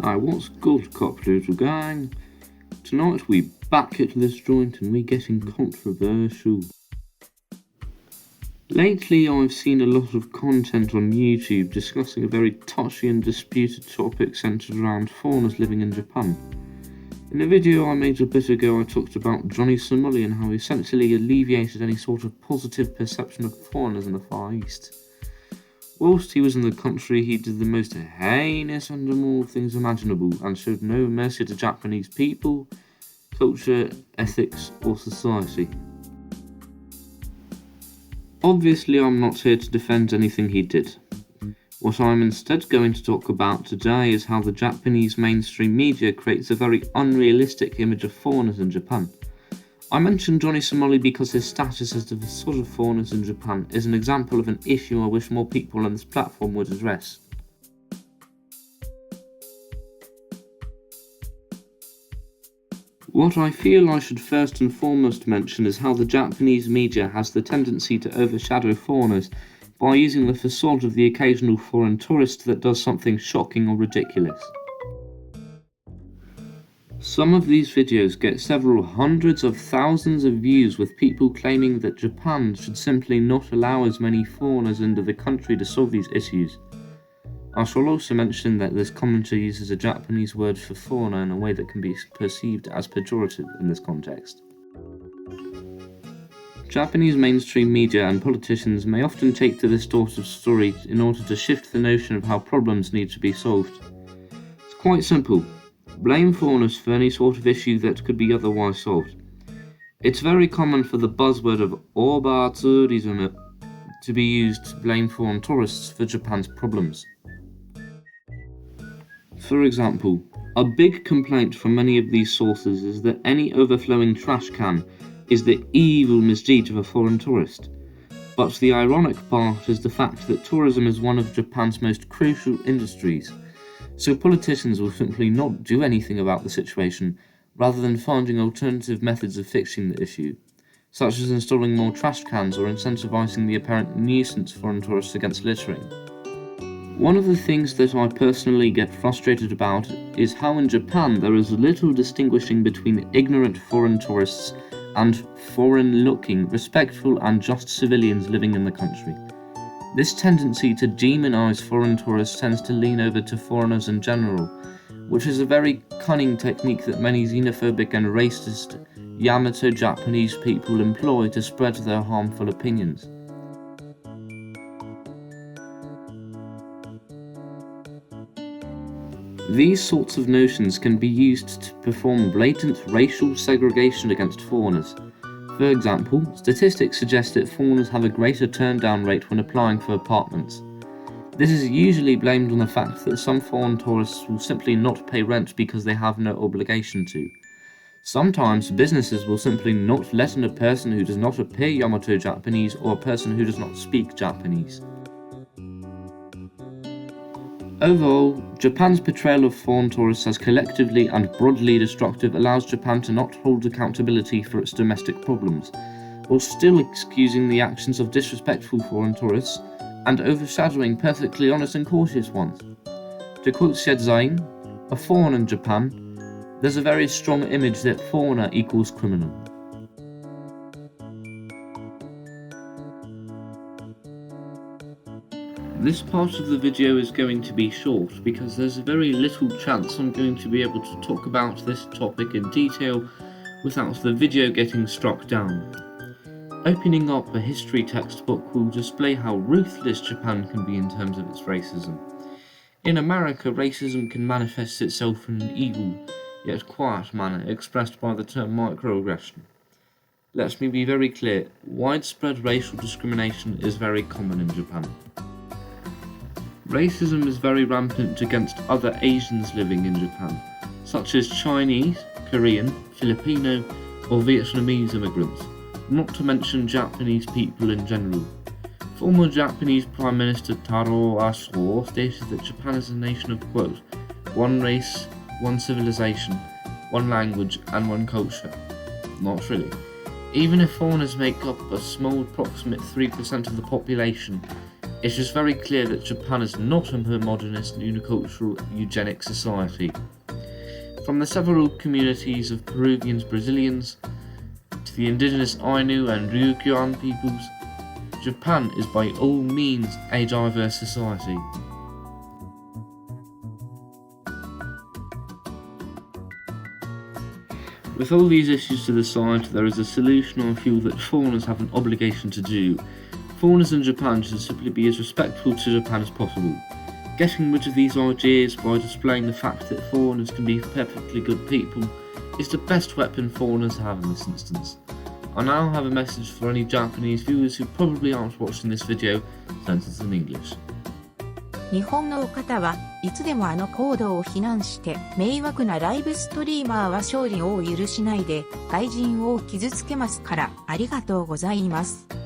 Hi, what's good, Cockdoodle Gang? Tonight we back at this joint and we're getting controversial. Lately I've seen a lot of content on YouTube discussing a very touchy and disputed topic centred around foreigners living in Japan. In a video I made a bit ago I talked about Johnny Somali and how he essentially alleviated any sort of positive perception of foreigners in the Far East. Whilst he was in the country, he did the most heinous and immoral things imaginable and showed no mercy to Japanese people, culture, ethics, or society. Obviously, I'm not here to defend anything he did. What I'm instead going to talk about today is how the Japanese mainstream media creates a very unrealistic image of foreigners in Japan. I mentioned Johnny Somali because his status as the sort of foreigners in Japan is an example of an issue I wish more people on this platform would address. What I feel I should first and foremost mention is how the Japanese media has the tendency to overshadow foreigners by using the facade of the occasional foreign tourist that does something shocking or ridiculous. Some of these videos get several hundreds of thousands of views with people claiming that Japan should simply not allow as many foreigners into the country to solve these issues. I shall also mention that this commentary uses a Japanese word for foreigner in a way that can be perceived as pejorative in this context. Japanese mainstream media and politicians may often take to this sort of story in order to shift the notion of how problems need to be solved. It's quite simple. Blame foreigners for any sort of issue that could be otherwise solved. It's very common for the buzzword of over-tourism to be used to blame foreign tourists for Japan's problems. For example, a big complaint from many of these sources is that any overflowing trash can is the evil misdeed of a foreign tourist. But the ironic part is the fact that tourism is one of Japan's most crucial industries. So politicians will simply not do anything about the situation, rather than finding alternative methods of fixing the issue, such as installing more trash cans or incentivizing the apparent nuisance foreign tourists against littering. One of the things that I personally get frustrated about is how in Japan there is little distinguishing between ignorant foreign tourists and foreign-looking, respectful and just civilians living in the country. This tendency to demonize foreign tourists tends to lean over to foreigners in general, which is a very cunning technique that many xenophobic and racist Yamato Japanese people employ to spread their harmful opinions. These sorts of notions can be used to perform blatant racial segregation against foreigners. For example, statistics suggest that foreigners have a greater turn-down rate when applying for apartments. This is usually blamed on the fact that some foreign tourists will simply not pay rent because they have no obligation to. Sometimes businesses will simply not let in a person who does not appear Yamato Japanese or a person who does not speak Japanese. Overall, Japan's portrayal of foreign tourists as collectively and broadly destructive allows Japan to not hold accountability for its domestic problems, while still excusing the actions of disrespectful foreign tourists and overshadowing perfectly honest and cautious ones. To quote Zain, a foreigner in Japan, there's a very strong image that foreigner equals criminal. This part of the video is going to be short because there's a very little chance I'm going to be able to talk about this topic in detail without the video getting struck down. Opening up a history textbook will display how ruthless Japan can be in terms of its racism. In America, racism can manifest itself in an evil, yet quiet manner expressed by the term microaggression. Let me be very clear, widespread racial discrimination is very common in Japan. Racism is very rampant against other Asians living in Japan, such as Chinese, Korean, Filipino, or Vietnamese immigrants, not to mention Japanese people in general. Former Japanese Prime Minister Taro Aso stated that Japan is a nation of, quote, one race, one civilization, one language, and one culture. Not really. Even if foreigners make up a small approximate 3% of the population, It is very clear that Japan is not a homogenous unicultural eugenic society. From the several communities of Peruvians, Brazilians, to the indigenous Ainu and Ryukyuan peoples, Japan is by all means a diverse society. With all these issues to the side, there is a solution I feel that foreigners have an obligation to do. Foreigners in Japan should simply be as respectful to Japan as possible. Getting rid of these ideas by displaying the fact that foreigners can be perfectly good people is the best weapon foreigners have in this instance. I now have a message for any Japanese viewers who probably aren't watching this video, sent it in English. 日本の方はいつでもあの行動を非難して迷惑なライブストリーマーは勝利を許しないで外人を傷つけますからありがとうございます。